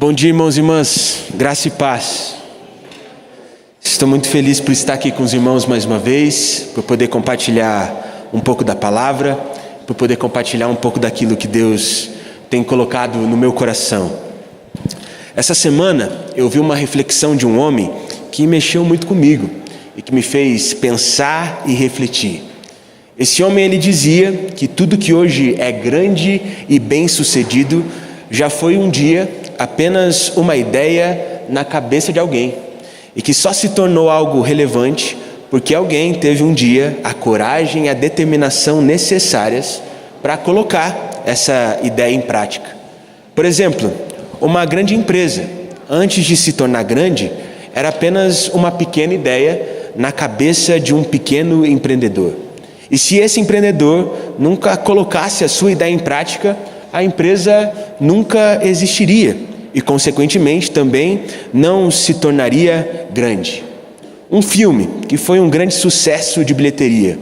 Bom dia, irmãos e irmãs, graça e paz. Estou muito feliz por estar aqui com os irmãos mais uma vez, por poder compartilhar um pouco da palavra, por poder compartilhar um pouco daquilo que Deus tem colocado no meu coração. Essa semana eu vi uma reflexão de um homem que mexeu muito comigo e que me fez pensar e refletir. Esse homem, ele dizia que tudo que hoje é grande e bem-sucedido já foi um dia apenas uma ideia na cabeça de alguém e que só se tornou algo relevante porque alguém teve um dia a coragem e a determinação necessárias para colocar essa ideia em prática. Por exemplo, uma grande empresa, antes de se tornar grande, era apenas uma pequena ideia na cabeça de um pequeno empreendedor. E se esse empreendedor nunca colocasse a sua ideia em prática, a empresa nunca existiria e, consequentemente, também não se tornaria grande. Um filme que foi um grande sucesso de bilheteria,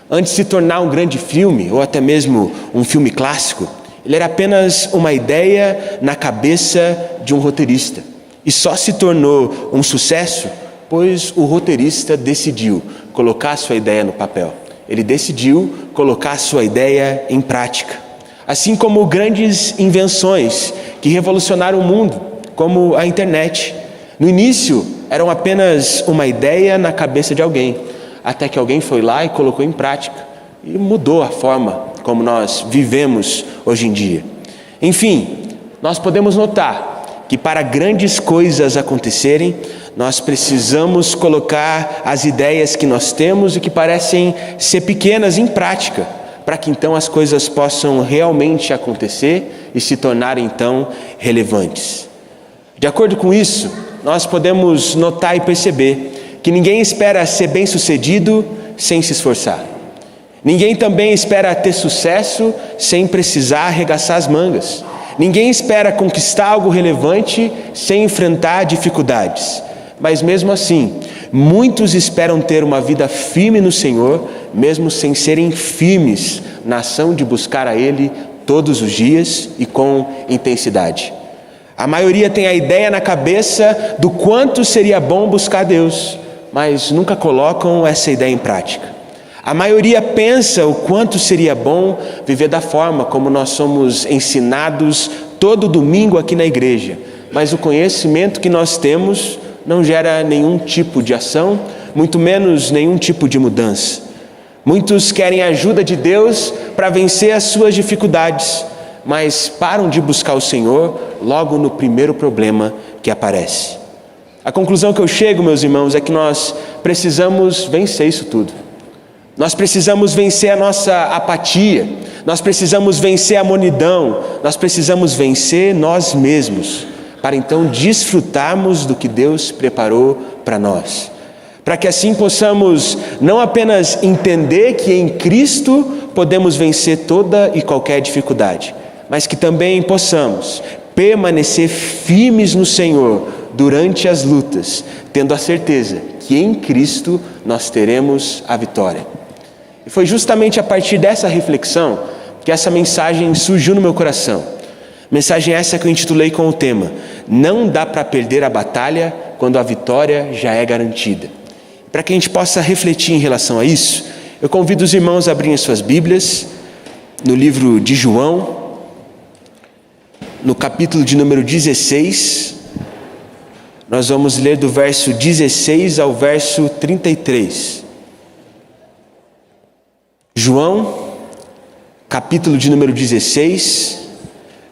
antes de se tornar um grande filme, ou até mesmo um filme clássico, ele era apenas uma ideia na cabeça de um roteirista. E só se tornou um sucesso, pois o roteirista decidiu colocar sua ideia no papel. Ele decidiu colocar sua ideia em prática. Assim como grandes invenções que revolucionaram o mundo, como a internet. No início, eram apenas uma ideia na cabeça de alguém, até que alguém foi lá e colocou em prática, e mudou a forma como nós vivemos hoje em dia. Enfim, nós podemos notar que para grandes coisas acontecerem, nós precisamos colocar as ideias que nós temos e que parecem ser pequenas em prática, para que então as coisas possam realmente acontecer e se tornarem então relevantes. De acordo com isso, nós podemos notar e perceber que ninguém espera ser bem-sucedido sem se esforçar. Ninguém também espera ter sucesso sem precisar arregaçar as mangas. Ninguém espera conquistar algo relevante sem enfrentar dificuldades. Mas mesmo assim, muitos esperam ter uma vida firme no Senhor, mesmo sem serem firmes na ação de buscar a Ele todos os dias e com intensidade. A maioria tem a ideia na cabeça do quanto seria bom buscar Deus, mas nunca colocam essa ideia em prática. A maioria pensa o quanto seria bom viver da forma como nós somos ensinados todo domingo aqui na igreja, mas o conhecimento que nós temos não gera nenhum tipo de ação, muito menos nenhum tipo de mudança. Muitos querem a ajuda de Deus para vencer as suas dificuldades, mas param de buscar o Senhor logo no primeiro problema que aparece. A conclusão que eu chego, meus irmãos, é que nós precisamos vencer isso tudo. Nós precisamos vencer a nossa apatia, nós precisamos vencer a monidão, nós precisamos vencer nós mesmos, para então desfrutarmos do que Deus preparou para nós. Para que assim possamos não apenas entender que em Cristo podemos vencer toda e qualquer dificuldade, mas que também possamos permanecer firmes no Senhor durante as lutas, tendo a certeza que em Cristo nós teremos a vitória. E foi justamente a partir dessa reflexão que essa mensagem surgiu no meu coração. Mensagem essa que eu intitulei com o tema: Não dá para perder a batalha quando a vitória já é garantida. Para que a gente possa refletir em relação a isso, eu convido os irmãos a abrirem suas Bíblias no livro de João, no capítulo de número 16. Nós vamos ler do verso 16 ao verso 33. João, capítulo de número 16,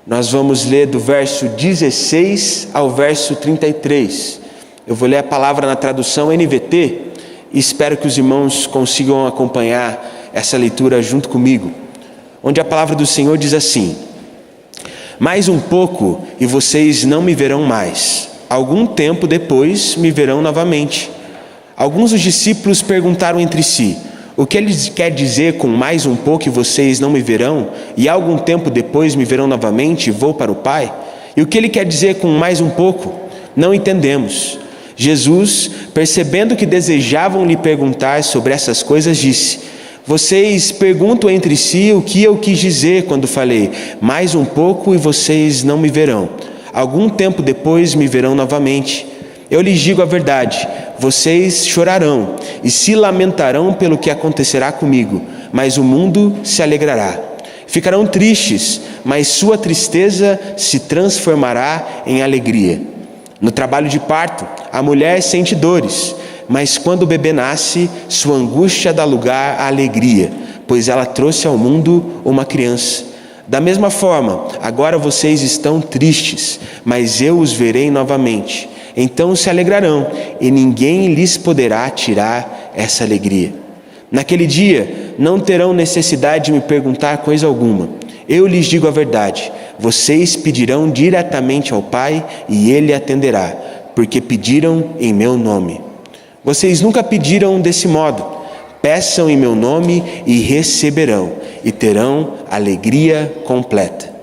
nós vamos ler do verso 16 ao verso 33. Eu vou ler a palavra na tradução NVT e espero que os irmãos consigam acompanhar essa leitura junto comigo, onde a palavra do Senhor diz assim: Mais um pouco e vocês não me verão mais. Algum tempo depois me verão novamente. Alguns dos discípulos perguntaram entre si: O que ele quer dizer com mais um pouco e vocês não me verão, e algum tempo depois me verão novamente e vou para o Pai? E o que ele quer dizer com mais um pouco? Não entendemos. Jesus, percebendo que desejavam lhe perguntar sobre essas coisas, disse: Vocês perguntam entre si o que eu quis dizer quando falei, mais um pouco e vocês não me verão. Algum tempo depois me verão novamente. Eu lhes digo a verdade, vocês chorarão e se lamentarão pelo que acontecerá comigo, mas o mundo se alegrará. Ficarão tristes, mas sua tristeza se transformará em alegria. No trabalho de parto, a mulher sente dores, mas quando o bebê nasce, sua angústia dá lugar à alegria, pois ela trouxe ao mundo uma criança. Da mesma forma, agora vocês estão tristes, mas eu os verei novamente. Então se alegrarão, e ninguém lhes poderá tirar essa alegria. Naquele dia, não terão necessidade de me perguntar coisa alguma. Eu lhes digo a verdade, vocês pedirão diretamente ao Pai, e Ele atenderá, porque pediram em meu nome. Vocês nunca pediram desse modo. Peçam em meu nome e receberão, e terão alegria completa.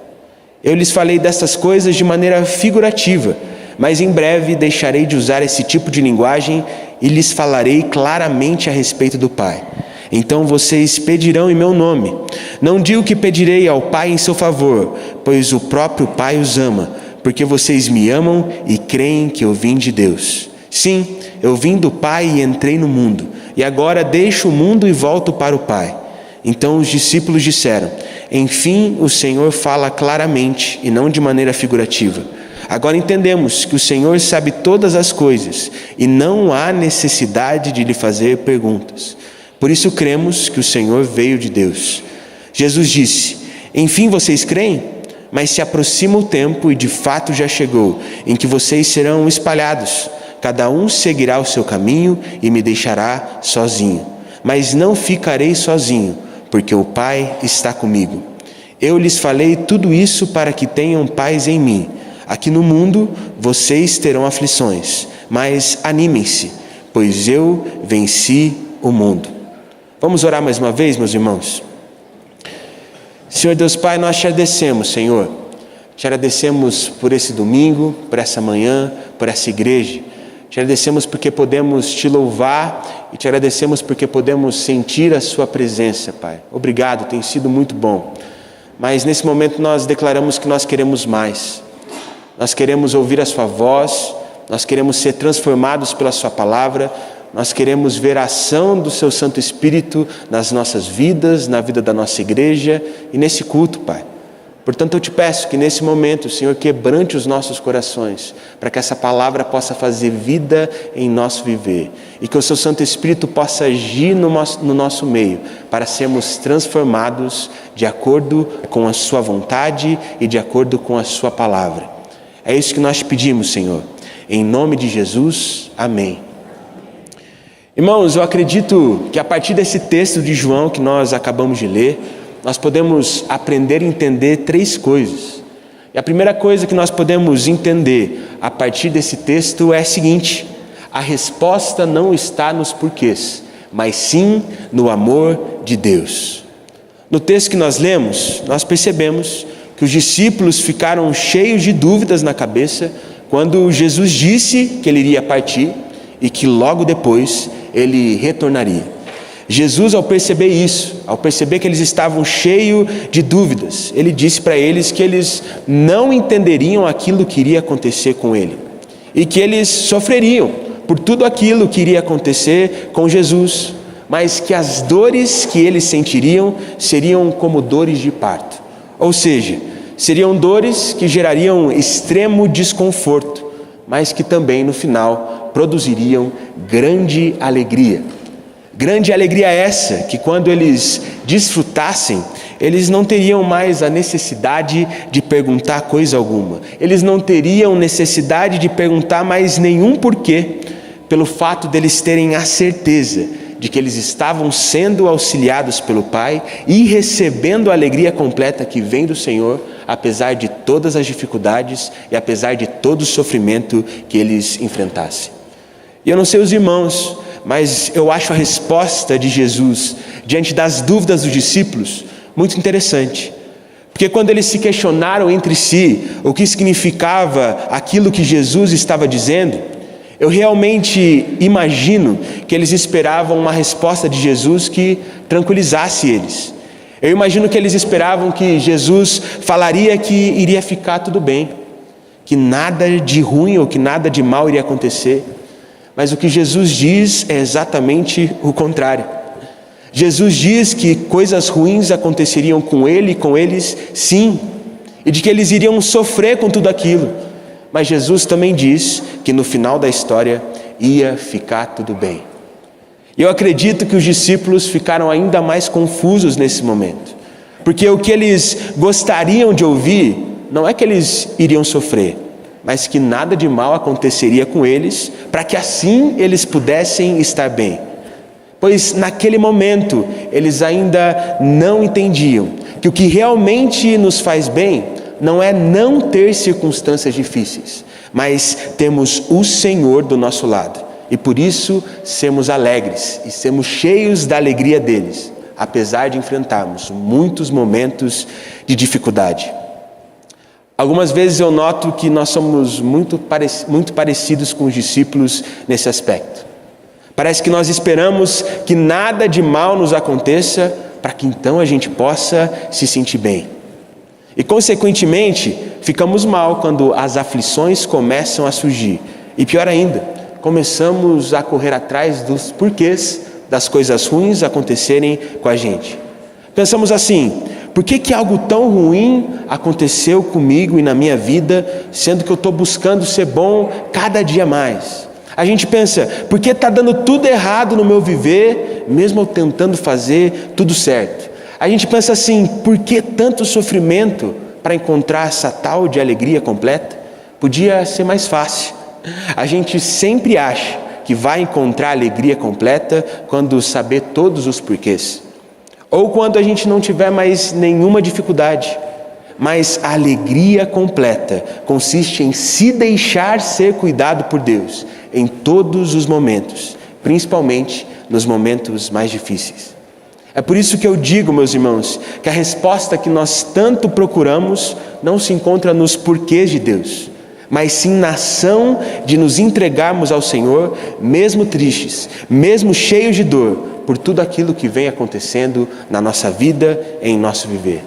Eu lhes falei dessas coisas de maneira figurativa, mas em breve deixarei de usar esse tipo de linguagem e lhes falarei claramente a respeito do Pai. Então vocês pedirão em meu nome. Não digo que pedirei ao Pai em seu favor, pois o próprio Pai os ama, porque vocês me amam e creem que eu vim de Deus. Sim, eu vim do Pai e entrei no mundo, e agora deixo o mundo e volto para o Pai. Então os discípulos disseram: enfim, o Senhor fala claramente e não de maneira figurativa. Agora entendemos que o Senhor sabe todas as coisas e não há necessidade de lhe fazer perguntas. Por isso cremos que o Senhor veio de Deus. Jesus disse: enfim vocês creem? Mas se aproxima o tempo, e de fato já chegou, em que vocês serão espalhados. Cada um seguirá o seu caminho e me deixará sozinho. Mas não ficarei sozinho, porque o Pai está comigo. Eu lhes falei tudo isso para que tenham paz em mim. Aqui no mundo vocês terão aflições, mas animem-se, pois eu venci o mundo. Vamos orar mais uma vez, meus irmãos? Senhor Deus Pai, nós te agradecemos, Senhor. Te agradecemos por esse domingo, por essa manhã, por essa igreja. Te agradecemos porque podemos te louvar e te agradecemos porque podemos sentir a sua presença, Pai. Obrigado, tem sido muito bom. Mas nesse momento nós declaramos que nós queremos mais. Nós queremos ouvir a sua voz, nós queremos ser transformados pela sua palavra, nós queremos ver a ação do seu Santo Espírito nas nossas vidas, na vida da nossa igreja e nesse culto, Pai. Portanto, eu te peço que nesse momento o Senhor quebrante os nossos corações, para que essa palavra possa fazer vida em nosso viver, e que o seu Santo Espírito possa agir no nosso meio, para sermos transformados de acordo com a sua vontade e de acordo com a sua palavra. É isso que nós te pedimos, Senhor. Em nome de Jesus, amém. Irmãos, eu acredito que a partir desse texto de João que nós acabamos de ler, nós podemos aprender e entender três coisas. E a primeira coisa que nós podemos entender a partir desse texto é a seguinte: a resposta não está nos porquês, mas sim no amor de Deus. No texto que nós lemos, nós percebemos que os discípulos ficaram cheios de dúvidas na cabeça quando Jesus disse que ele iria partir e que logo depois ele retornaria. Jesus, ao perceber isso, ao perceber que eles estavam cheios de dúvidas, ele disse para eles que eles não entenderiam aquilo que iria acontecer com ele e que eles sofreriam por tudo aquilo que iria acontecer com Jesus, mas que as dores que eles sentiriam seriam como dores de parto. Ou seja, seriam dores que gerariam extremo desconforto, mas que também no final produziriam grande alegria. Grande alegria essa, que quando eles desfrutassem, eles não teriam mais a necessidade de perguntar coisa alguma. Eles não teriam necessidade de perguntar mais nenhum porquê, pelo fato deles terem a certeza de que eles estavam sendo auxiliados pelo Pai e recebendo a alegria completa que vem do Senhor, apesar de todas as dificuldades e apesar de todo o sofrimento que eles enfrentassem. E eu não sei os irmãos, mas eu acho a resposta de Jesus diante das dúvidas dos discípulos muito interessante. Porque quando eles se questionaram entre si o que significava aquilo que Jesus estava dizendo, eu realmente imagino que eles esperavam uma resposta de Jesus que tranquilizasse eles. Eu imagino que eles esperavam que Jesus falaria que iria ficar tudo bem, que nada de ruim ou que nada de mal iria acontecer. Mas o que Jesus diz é exatamente o contrário. Jesus diz que coisas ruins aconteceriam com ele e com eles, sim, e de que eles iriam sofrer com tudo aquilo. Mas Jesus também diz que no final da história ia ficar tudo bem. E eu acredito que os discípulos ficaram ainda mais confusos nesse momento, porque o que eles gostariam de ouvir não é que eles iriam sofrer, mas que nada de mal aconteceria com eles, para que assim eles pudessem estar bem. Pois naquele momento eles ainda não entendiam que o que realmente nos faz bem não é não ter circunstâncias difíceis, mas temos o Senhor do nosso lado. E por isso sermos alegres e sermos cheios da alegria deles, apesar de enfrentarmos muitos momentos de dificuldade. Algumas vezes eu noto que nós somos muito parecidos com os discípulos nesse aspecto. Parece que nós esperamos que nada de mal nos aconteça para que então a gente possa se sentir bem. E consequentemente, ficamos mal quando as aflições começam a surgir. E pior ainda, começamos a correr atrás dos porquês das coisas ruins acontecerem com a gente. Pensamos assim: por que algo tão ruim aconteceu comigo e na minha vida, sendo que eu estou buscando ser bom cada dia mais? A gente pensa: por que está dando tudo errado no meu viver, mesmo eu tentando fazer tudo certo? A gente pensa assim: por que tanto sofrimento para encontrar essa tal de alegria completa? Podia ser mais fácil. A gente sempre acha que vai encontrar alegria completa quando saber todos os porquês, ou quando a gente não tiver mais nenhuma dificuldade. Mas a alegria completa consiste em se deixar ser cuidado por Deus em todos os momentos, principalmente nos momentos mais difíceis. É por isso que eu digo, meus irmãos, que a resposta que nós tanto procuramos não se encontra nos porquês de Deus, mas sim na ação de nos entregarmos ao Senhor, mesmo tristes, mesmo cheios de dor, por tudo aquilo que vem acontecendo na nossa vida, em nosso viver.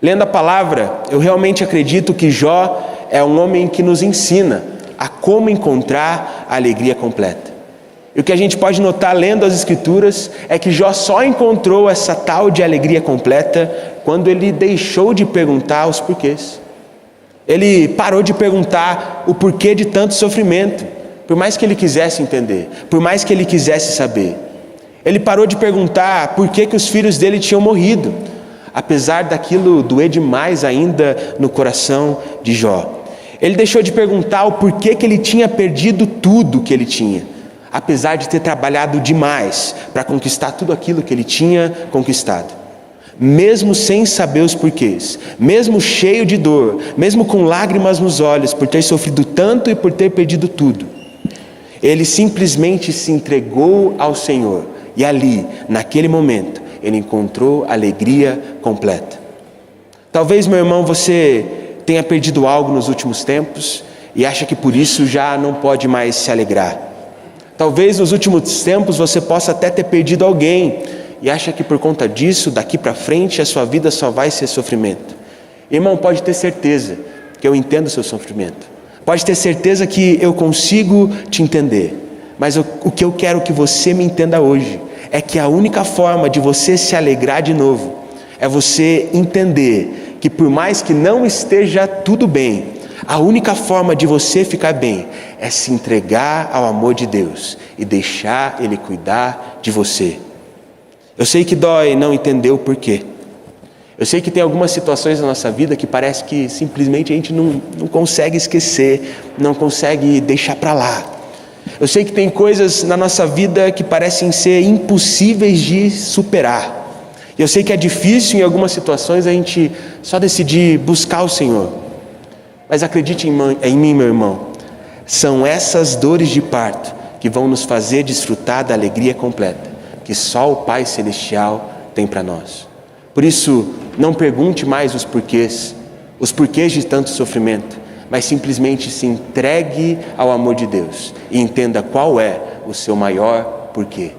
Lendo a palavra, eu realmente acredito que Jó é um homem que nos ensina a como encontrar a alegria completa. E o que a gente pode notar lendo as Escrituras é que Jó só encontrou essa tal de alegria completa quando ele deixou de perguntar os porquês. Ele parou de perguntar o porquê de tanto sofrimento, por mais que ele quisesse entender, por mais que ele quisesse saber. Ele parou de perguntar por que os filhos dele tinham morrido, apesar daquilo doer demais ainda no coração de Jó. Ele deixou de perguntar o porquê que ele tinha perdido tudo que ele tinha, apesar de ter trabalhado demais para conquistar tudo aquilo que ele tinha conquistado. Mesmo sem saber os porquês, mesmo cheio de dor, mesmo com lágrimas nos olhos por ter sofrido tanto e por ter perdido tudo, ele simplesmente se entregou ao Senhor e ali, naquele momento, ele encontrou alegria completa. Talvez, meu irmão, você tenha perdido algo nos últimos tempos e acha que por isso já não pode mais se alegrar. Talvez nos últimos tempos você possa até ter perdido alguém e acha que por conta disso, daqui para frente, a sua vida só vai ser sofrimento. Irmão, pode ter certeza que eu entendo o seu sofrimento. Pode ter certeza que eu consigo te entender. Mas o que eu quero que você me entenda hoje é que a única forma de você se alegrar de novo é você entender que por mais que não esteja tudo bem, a única forma de você ficar bem é se entregar ao amor de Deus e deixar Ele cuidar de você. Eu sei que dói não entender o porquê. Eu sei que tem algumas situações na nossa vida que parece que simplesmente a gente não consegue esquecer, não consegue deixar para lá. Eu sei que tem coisas na nossa vida que parecem ser impossíveis de superar. Eu sei que é difícil em algumas situações a gente só decidir buscar o Senhor. Mas acredite em mim, meu irmão, são essas dores de parto que vão nos fazer desfrutar da alegria completa que só o Pai Celestial tem para nós. Por isso, não pergunte mais os porquês de tanto sofrimento, mas simplesmente se entregue ao amor de Deus e entenda qual é o seu maior porquê.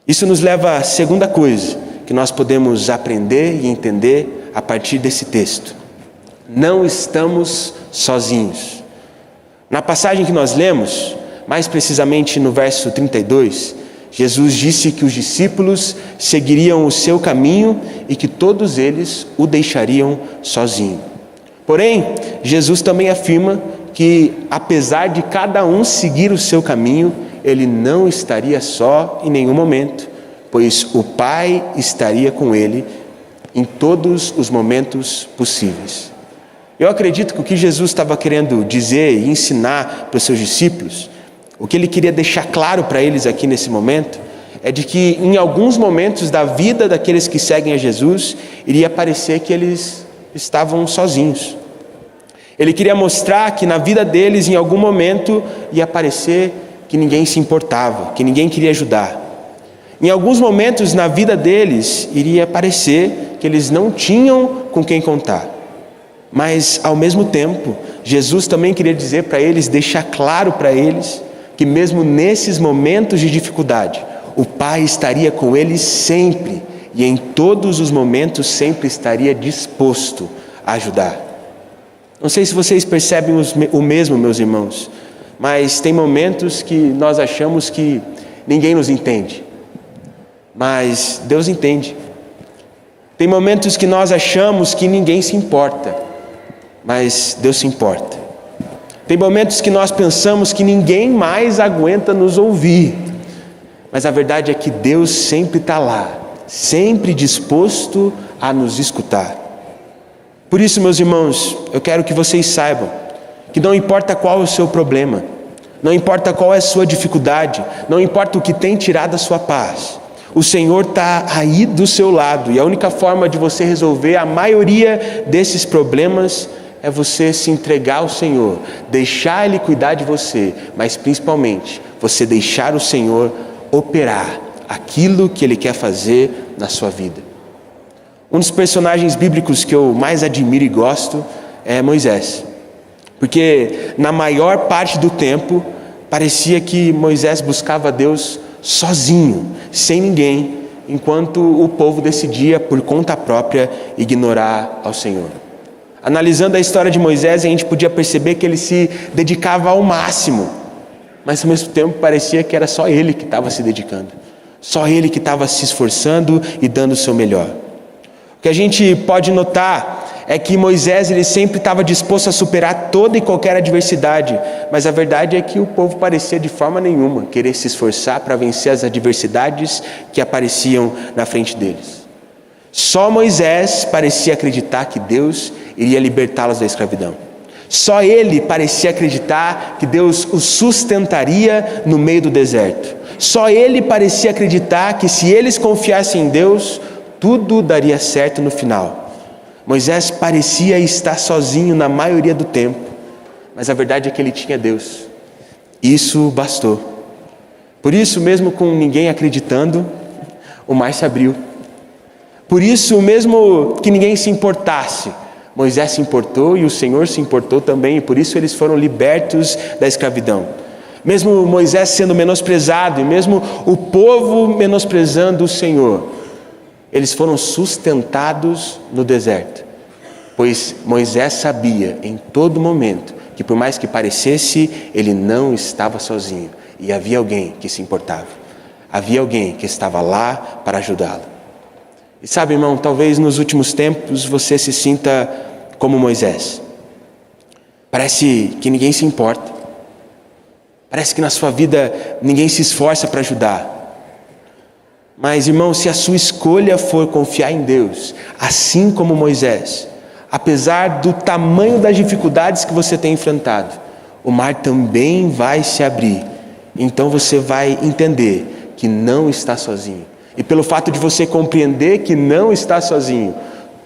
Isso nos leva à segunda coisa que nós podemos aprender e entender a partir desse texto. não estamos sozinhos. Na passagem que nós lemos, mais precisamente no verso 32, Jesus disse que os discípulos seguiriam o seu caminho e que todos eles o deixariam sozinho. Porém, Jesus também afirma que, apesar de cada um seguir o seu caminho, ele não estaria só em nenhum momento, pois o Pai estaria com ele em todos os momentos possíveis. Eu acredito que o que Jesus estava querendo dizer e ensinar para os seus discípulos, o que ele queria deixar claro para eles aqui nesse momento, é de que em alguns momentos da vida daqueles que seguem a Jesus, iria parecer que eles estavam sozinhos. Ele queria mostrar que na vida deles, em algum momento, ia parecer que ninguém se importava, que ninguém queria ajudar. Em alguns momentos na vida deles, iria parecer que eles não tinham com quem contar. Mas, ao mesmo tempo, Jesus também queria dizer para eles, deixar claro para eles, que mesmo nesses momentos de dificuldade, o Pai estaria com eles sempre, e em todos os momentos sempre estaria disposto a ajudar. Não sei se vocês percebem o mesmo, meus irmãos, mas tem momentos que nós achamos que ninguém nos entende, mas Deus entende. Tem momentos que nós achamos que ninguém se importa, mas Deus se importa. Tem momentos que nós pensamos que ninguém mais aguenta nos ouvir, mas a verdade é que Deus sempre está lá, sempre disposto a nos escutar. Por isso, meus irmãos, eu quero que vocês saibam que não importa qual é o seu problema, não importa qual é a sua dificuldade, não importa o que tem tirado a sua paz, o Senhor está aí do seu lado, e a única forma de você resolver a maioria desses problemas é você se entregar ao Senhor, deixar Ele cuidar de você, mas principalmente você deixar o Senhor operar aquilo que Ele quer fazer na sua vida. Um dos personagens bíblicos que eu mais admiro e gosto é Moisés, porque na maior parte do tempo parecia que Moisés buscava Deus sozinho, sem ninguém, enquanto o povo decidia por conta própria ignorar ao Senhor. Analisando a história de Moisés, a gente podia perceber que ele se dedicava ao máximo, mas ao mesmo tempo parecia que era só ele que estava se dedicando, só ele que estava se esforçando e dando o seu melhor. O que a gente pode notar é que Moisés ele sempre estava disposto a superar toda e qualquer adversidade, mas a verdade é que o povo parecia de forma nenhuma querer se esforçar para vencer as adversidades que apareciam na frente deles. Só Moisés parecia acreditar que Deus iria libertá-los da escravidão. Só ele parecia acreditar que Deus os sustentaria no meio do deserto. Só ele parecia acreditar que se eles confiassem em Deus, tudo daria certo no final. Moisés parecia estar sozinho na maioria do tempo, mas a verdade é que ele tinha Deus. Isso bastou. Por isso, mesmo com ninguém acreditando, o mar se abriu. Por isso, mesmo que ninguém se importasse, Moisés se importou e o Senhor se importou também, e por isso eles foram libertos da escravidão. Mesmo Moisés sendo menosprezado e mesmo o povo menosprezando o Senhor, eles foram sustentados no deserto, pois Moisés sabia em todo momento que por mais que parecesse, ele não estava sozinho e havia alguém que se importava, havia alguém que estava lá para ajudá-lo. E sabe, irmão, talvez nos últimos tempos você se sinta como Moisés. Parece que ninguém se importa. Parece que na sua vida ninguém se esforça para ajudar. Mas, irmão, se a sua escolha for confiar em Deus, assim como Moisés, apesar do tamanho das dificuldades que você tem enfrentado, o mar também vai se abrir. Então você vai entender que não está sozinho. E pelo fato de você compreender que não está sozinho,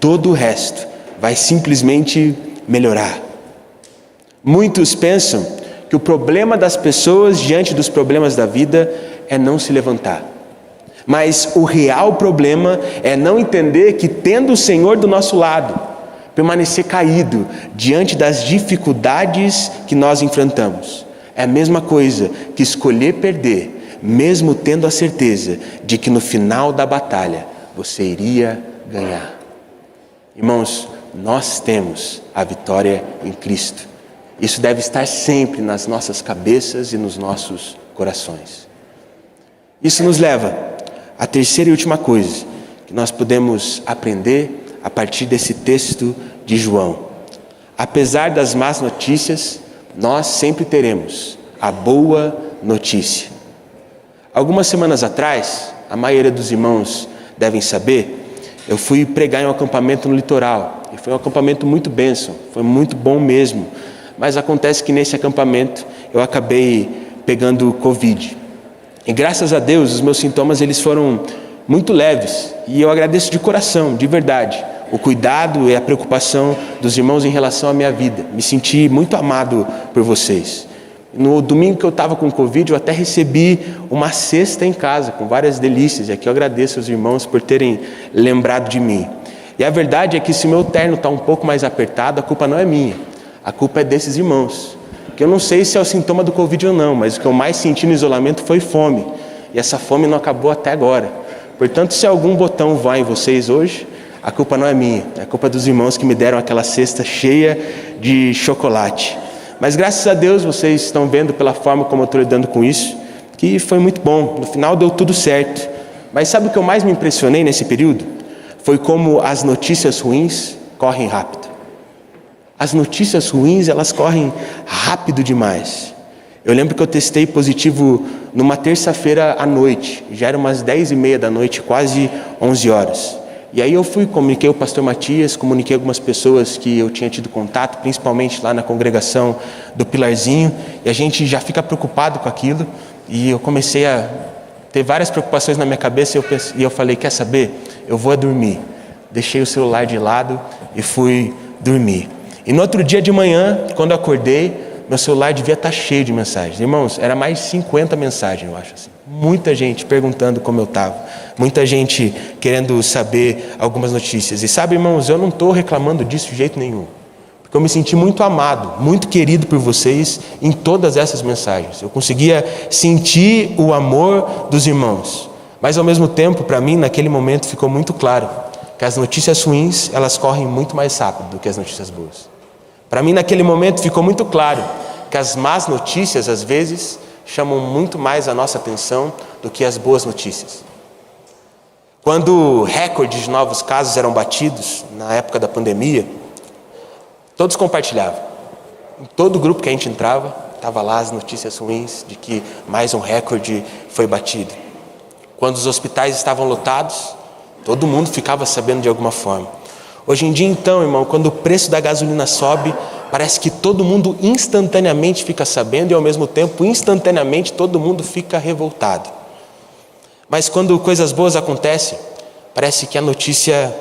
todo o resto vai simplesmente melhorar. Muitos pensam que o problema das pessoas diante dos problemas da vida é não se levantar. Mas o real problema é não entender que, tendo o Senhor do nosso lado, permanecer caído diante das dificuldades que nós enfrentamos. É a mesma coisa que escolher perder, mesmo tendo a certeza de que no final da batalha você iria ganhar. Irmãos, nós temos a vitória em Cristo. Isso deve estar sempre nas nossas cabeças e nos nossos corações. Isso nos leva à terceira e última coisa que nós podemos aprender a partir desse texto de João. Apesar das más notícias, nós sempre teremos a boa notícia. Algumas semanas atrás, a maioria dos irmãos devem saber, eu fui pregar em um acampamento no litoral. E foi um acampamento muito bênção, foi muito bom mesmo. Mas acontece que nesse acampamento eu acabei pegando Covid. E graças a Deus, os meus sintomas eles foram muito leves. E eu agradeço de coração, de verdade, o cuidado e a preocupação dos irmãos em relação à minha vida. Me senti muito amado por vocês. No domingo que eu estava com Covid, eu até recebi uma cesta em casa, com várias delícias. E aqui eu agradeço aos irmãos por terem lembrado de mim. E a verdade é que se o meu terno está um pouco mais apertado, a culpa não é minha. A culpa é desses irmãos. Que eu não sei se é o sintoma do Covid ou não, mas o que eu mais senti no isolamento foi fome. E essa fome não acabou até agora. Portanto, se algum botão vai em vocês hoje, a culpa não é minha. É a culpa dos irmãos que me deram aquela cesta cheia de chocolate. Mas graças a Deus vocês estão vendo pela forma como eu estou lidando com isso, que foi muito bom. No final deu tudo certo. Mas sabe o que eu mais me impressionei nesse período? Foi como as notícias ruins correm rápido. As notícias ruins, elas correm rápido demais. Eu lembro que eu testei positivo numa terça-feira à noite. Já era umas 10h30 da noite, quase 11 horas. E aí eu comuniquei o pastor Matias, comuniquei algumas pessoas que eu tinha tido contato, principalmente lá na congregação do Pilarzinho, e a gente já fica preocupado com aquilo, e eu comecei a ter várias preocupações na minha cabeça, e eu falei, quer saber? Eu vou dormir. Deixei o celular de lado e fui dormir. E no outro dia de manhã, quando eu acordei, meu celular devia estar cheio de mensagens. Irmãos, era mais de 50 mensagens, eu acho assim. Muita gente perguntando como eu estava. Muita gente querendo saber algumas notícias. E sabe, irmãos, eu não estou reclamando disso de jeito nenhum. Porque eu me senti muito amado, muito querido por vocês em todas essas mensagens. Eu conseguia sentir o amor dos irmãos. Mas ao mesmo tempo, para mim, naquele momento ficou muito claro que as notícias ruins, elas correm muito mais rápido do que as notícias boas. Para mim, naquele momento, ficou muito claro que as más notícias, às vezes, chamam muito mais a nossa atenção do que as boas notícias. Quando recordes de novos casos eram batidos, na época da pandemia, todos compartilhavam. Em todo grupo que a gente entrava, estava lá as notícias ruins de que mais um recorde foi batido. Quando os hospitais estavam lotados, todo mundo ficava sabendo de alguma forma. Hoje em dia, então, irmão, quando o preço da gasolina sobe, parece que todo mundo instantaneamente fica sabendo e, ao mesmo tempo, instantaneamente, todo mundo fica revoltado. Mas quando coisas boas acontecem, parece que a notícia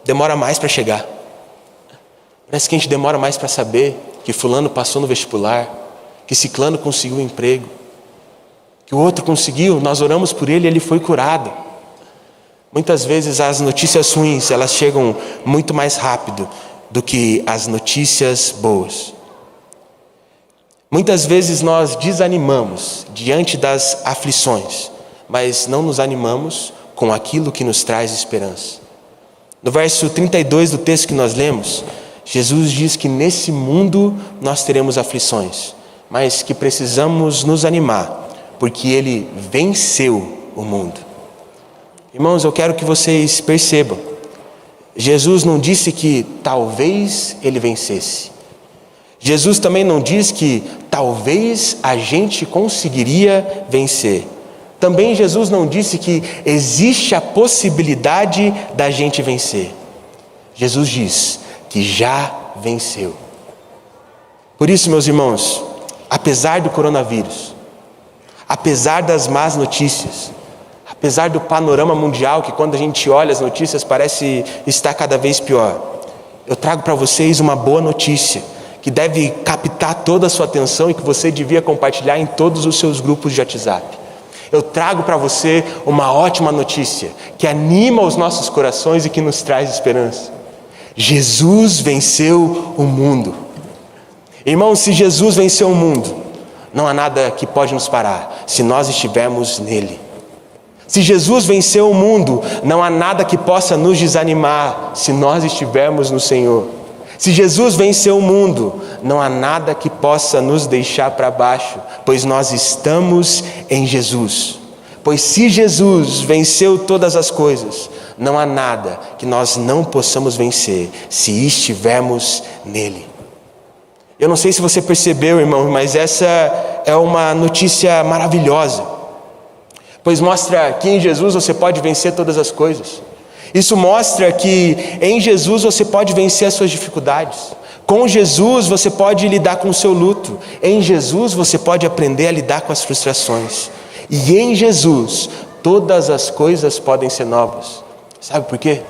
demora mais para chegar. Parece que a gente demora mais para saber que fulano passou no vestibular, que ciclano conseguiu um emprego, que o outro conseguiu, nós oramos por ele e ele foi curado. Muitas vezes as notícias ruins, elas chegam muito mais rápido do que as notícias boas. Muitas vezes nós desanimamos diante das aflições, mas não nos animamos com aquilo que nos traz esperança. No verso 32 do texto que nós lemos, Jesus diz que nesse mundo nós teremos aflições, mas que precisamos nos animar, porque Ele venceu o mundo. Irmãos, eu quero que vocês percebam, Jesus não disse que talvez Ele vencesse. Jesus também não diz que talvez a gente conseguiria vencer. Também Jesus não disse que existe a possibilidade da gente vencer. Jesus diz que já venceu. Por isso, meus irmãos, apesar do coronavírus, apesar das más notícias, apesar do panorama mundial, que quando a gente olha as notícias parece estar cada vez pior, eu trago para vocês uma boa notícia, que deve captar toda a sua atenção e que você devia compartilhar em todos os seus grupos de WhatsApp. Eu trago para você uma ótima notícia, que anima os nossos corações e que nos traz esperança. Jesus venceu o mundo. Irmãos, se Jesus venceu o mundo, não há nada que pode nos parar, se nós estivermos nele. Se Jesus venceu o mundo, não há nada que possa nos desanimar se nós estivermos no Senhor. Se Jesus venceu o mundo, não há nada que possa nos deixar para baixo, pois nós estamos em Jesus. Pois se Jesus venceu todas as coisas, não há nada que nós não possamos vencer, se estivermos nele. Eu não sei se você percebeu, irmão, mas essa é uma notícia maravilhosa, pois mostra que em Jesus você pode vencer todas as coisas. Isso mostra que em Jesus você pode vencer as suas dificuldades. Com Jesus você pode lidar com o seu luto. Em Jesus você pode aprender a lidar com as frustrações. E em Jesus todas as coisas podem ser novas. Sabe por quê?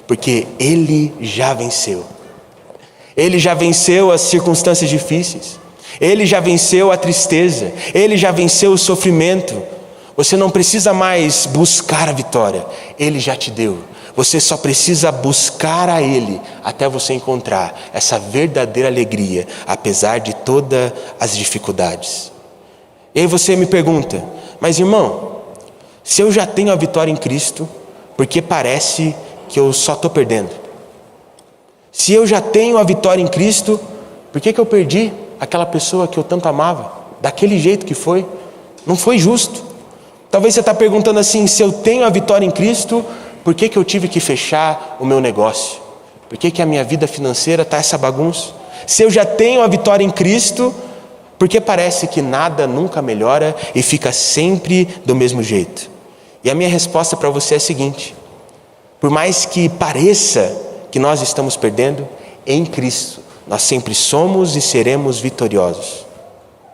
Porque Ele já venceu. Ele já venceu as circunstâncias difíceis. Ele já venceu a tristeza. Ele já venceu o sofrimento. Você não precisa mais buscar a vitória. Ele já te deu. Você só precisa buscar a Ele até você encontrar essa verdadeira alegria, apesar de todas as dificuldades. E aí você me pergunta, mas irmão, se eu já tenho a vitória em Cristo, por que parece que eu só estou perdendo? Se eu já tenho a vitória em Cristo, por que eu perdi aquela pessoa que eu tanto amava? Daquele jeito que foi? Não foi justo. Talvez você está perguntando assim, se eu tenho a vitória em Cristo, por que eu tive que fechar o meu negócio? Por que a minha vida financeira está essa bagunça? Se eu já tenho a vitória em Cristo, por que parece que nada nunca melhora e fica sempre do mesmo jeito? E a minha resposta para você é a seguinte: por mais que pareça que nós estamos perdendo, em Cristo nós sempre somos e seremos vitoriosos.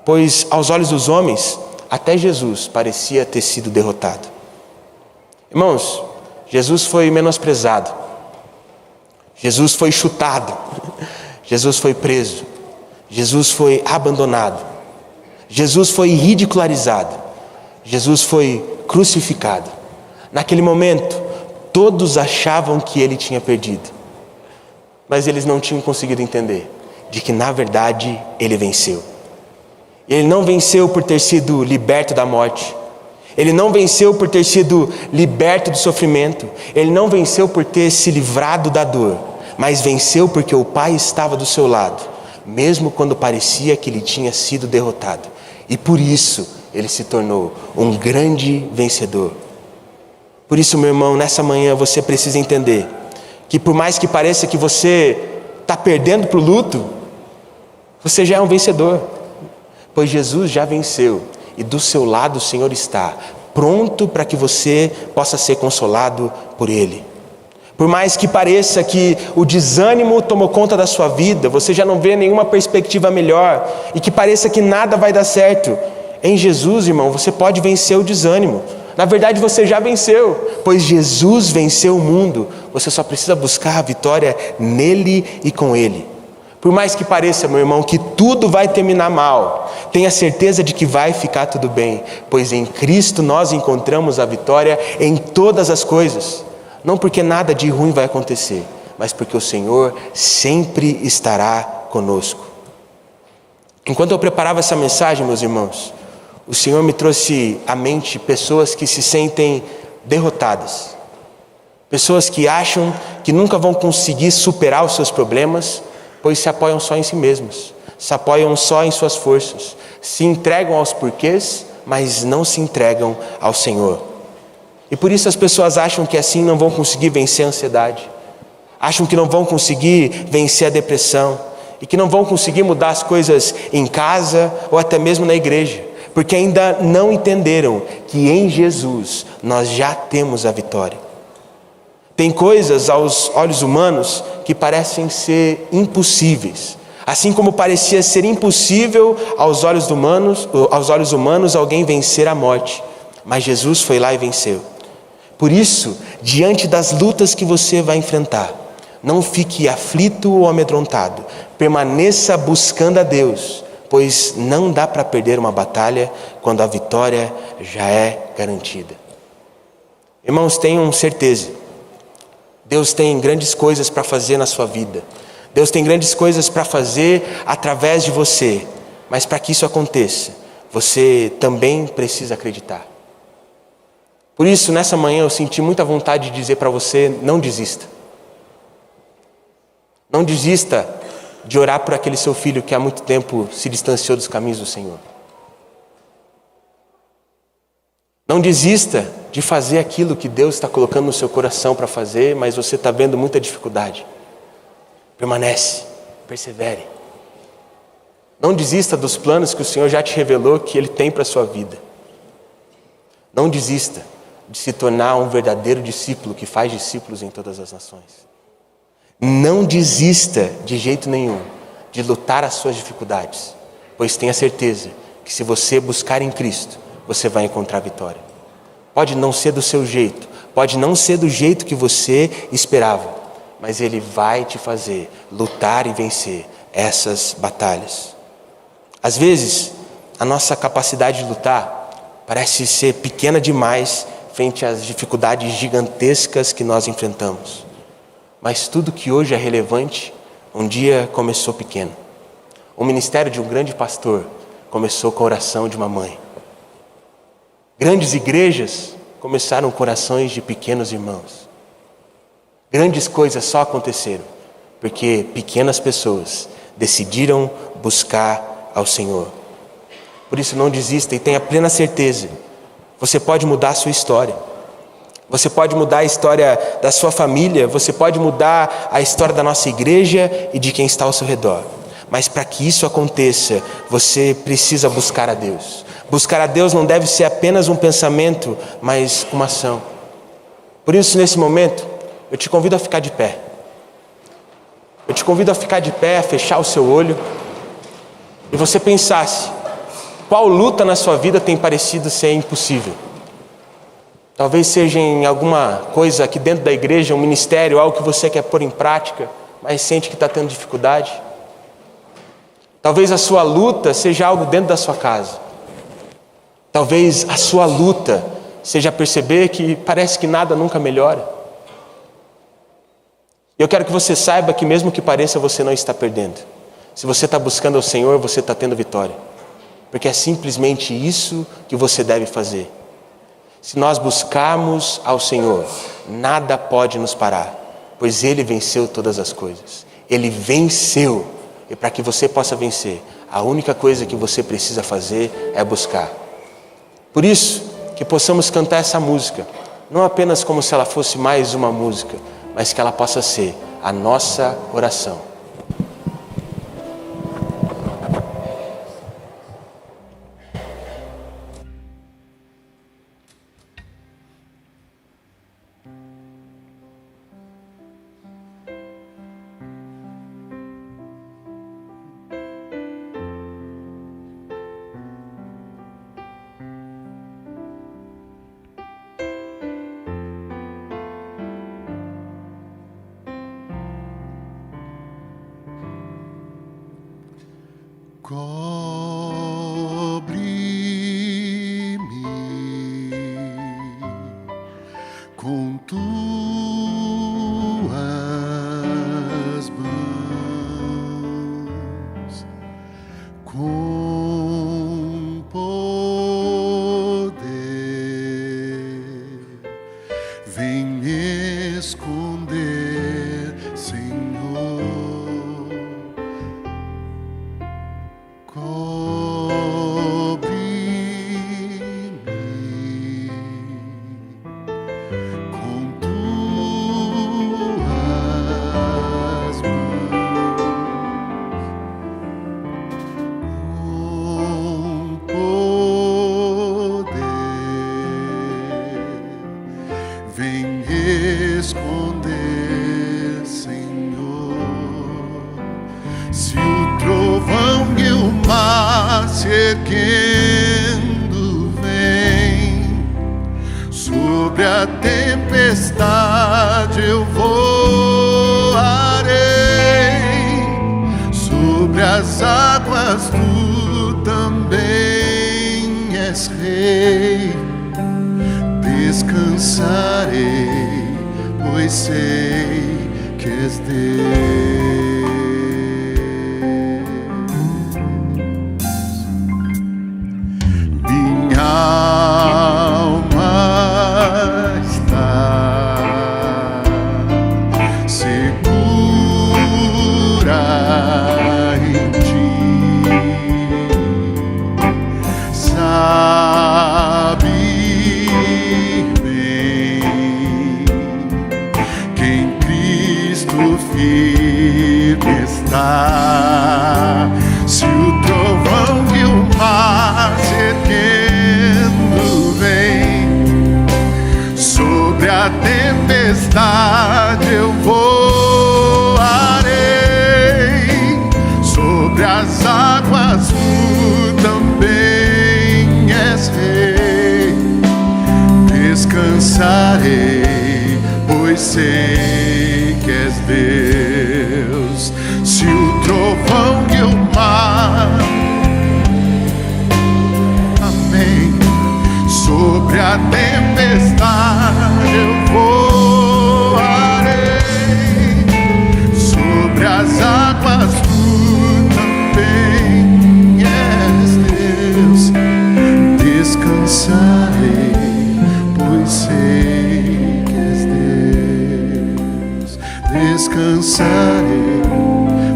Pois aos olhos dos homens, até Jesus parecia ter sido derrotado. Irmãos, Jesus foi menosprezado, Jesus foi chutado, Jesus foi preso, Jesus foi abandonado, Jesus foi ridicularizado, Jesus foi crucificado. Naquele momento, todos achavam que ele tinha perdido, mas eles não tinham conseguido entender de que na verdade ele venceu. Ele não venceu por ter sido liberto da morte. Ele não venceu por ter sido liberto do sofrimento. Ele não venceu por ter se livrado da dor. Mas venceu porque o Pai estava do seu lado, mesmo quando parecia que ele tinha sido derrotado. E por isso ele se tornou um grande vencedor. Por isso, meu irmão, nessa manhã você precisa entender que por mais que pareça que você está perdendo para o luto, você já é um vencedor. Pois Jesus já venceu. E do seu lado o Senhor está, pronto para que você possa ser consolado por Ele. Por mais que pareça que o desânimo tomou conta da sua vida, você já não vê nenhuma perspectiva melhor, e que pareça que nada vai dar certo, em Jesus, irmão, você pode vencer o desânimo. Na verdade você já venceu, pois Jesus venceu o mundo. Você só precisa buscar a vitória nele e com Ele. Por mais que pareça, meu irmão, que tudo vai terminar mal, tenha certeza de que vai ficar tudo bem, pois em Cristo nós encontramos a vitória em todas as coisas. Não porque nada de ruim vai acontecer, mas porque o Senhor sempre estará conosco. Enquanto eu preparava essa mensagem, meus irmãos, o Senhor me trouxe à mente pessoas que se sentem derrotadas. Pessoas que acham que nunca vão conseguir superar os seus problemas, pois se apoiam só em si mesmos, se apoiam só em suas forças, se entregam aos porquês, mas não se entregam ao Senhor. E por isso as pessoas acham que assim não vão conseguir vencer a ansiedade, acham que não vão conseguir vencer a depressão, e que não vão conseguir mudar as coisas em casa ou até mesmo na igreja, porque ainda não entenderam que em Jesus nós já temos a vitória. Tem coisas aos olhos humanos que parecem ser impossíveis. Assim como parecia ser impossível aos olhos humanos alguém vencer a morte. Mas Jesus foi lá e venceu. Por isso, diante das lutas que você vai enfrentar, não fique aflito ou amedrontado. Permaneça buscando a Deus, pois não dá para perder uma batalha quando a vitória já é garantida. Irmãos, tenham certeza. Deus tem grandes coisas para fazer na sua vida. Deus tem grandes coisas para fazer através de você. Mas para que isso aconteça, você também precisa acreditar. Por isso, nessa manhã eu senti muita vontade de dizer para você, não desista. Não desista de orar por aquele seu filho que há muito tempo se distanciou dos caminhos do Senhor. Não desista de fazer aquilo que Deus está colocando no seu coração para fazer, mas você está vendo muita dificuldade. Permanece, persevere. Não desista dos planos que o Senhor já te revelou que Ele tem para a sua vida. Não desista de se tornar um verdadeiro discípulo que faz discípulos em todas as nações. Não desista de jeito nenhum de lutar as suas dificuldades, pois tenha certeza que se você buscar em Cristo, você vai encontrar vitória. Pode não ser do seu jeito, pode não ser do jeito que você esperava, mas Ele vai te fazer lutar e vencer essas batalhas. Às vezes, a nossa capacidade de lutar parece ser pequena demais frente às dificuldades gigantescas que nós enfrentamos. Mas tudo que hoje é relevante, um dia começou pequeno. O ministério de um grande pastor começou com a oração de uma mãe. Grandes igrejas começaram com corações de pequenos irmãos. Grandes coisas só aconteceram porque pequenas pessoas decidiram buscar ao Senhor. Por isso não desista e tenha plena certeza. Você pode mudar a sua história. Você pode mudar a história da sua família. Você pode mudar a história da nossa igreja e de quem está ao seu redor. Mas para que isso aconteça, você precisa buscar a Deus. Buscar a Deus não deve ser apenas um pensamento, mas uma ação. Por isso, nesse momento, eu te convido a ficar de pé. Eu te convido a ficar de pé, a fechar o seu olho e você pensasse, qual luta na sua vida tem parecido ser impossível? Talvez seja em alguma coisa aqui dentro da igreja, um ministério, algo que você quer pôr em prática, mas sente que está tendo dificuldade. Talvez a sua luta seja algo dentro da sua casa. Talvez a sua luta seja perceber que parece que nada nunca melhora. E eu quero que você saiba que mesmo que pareça, você não está perdendo. Se você está buscando ao Senhor, você está tendo vitória. Porque é simplesmente isso que você deve fazer. Se nós buscarmos ao Senhor, nada pode nos parar, pois Ele venceu todas as coisas. Ele venceu. E para que você possa vencer, a única coisa que você precisa fazer é buscar. Por isso, que possamos cantar essa música, não apenas como se ela fosse mais uma música, mas que ela possa ser a nossa oração. Cobre-me com tuas mãos, com poder, vem me esconder, Senhor. Vem esconder, Senhor. Se o trovão e o mar se erguendo vem, sobre a tempestade eu voarei, sobre as águas tu também és rei. Descansarei, pois sei que és Deus. Minha alma está segura as águas tu também és rei. Descansarei, pois sei que és Deus. Se o trovão e o mar, amém, sobre a tempestade eu voarei, sobre as águas tu também és Deus. Descansarei, pois sei que és Deus. Descansarei,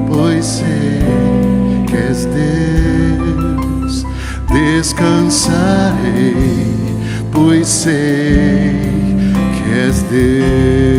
pois sei que és Deus. Descansarei, pois sei que és Deus.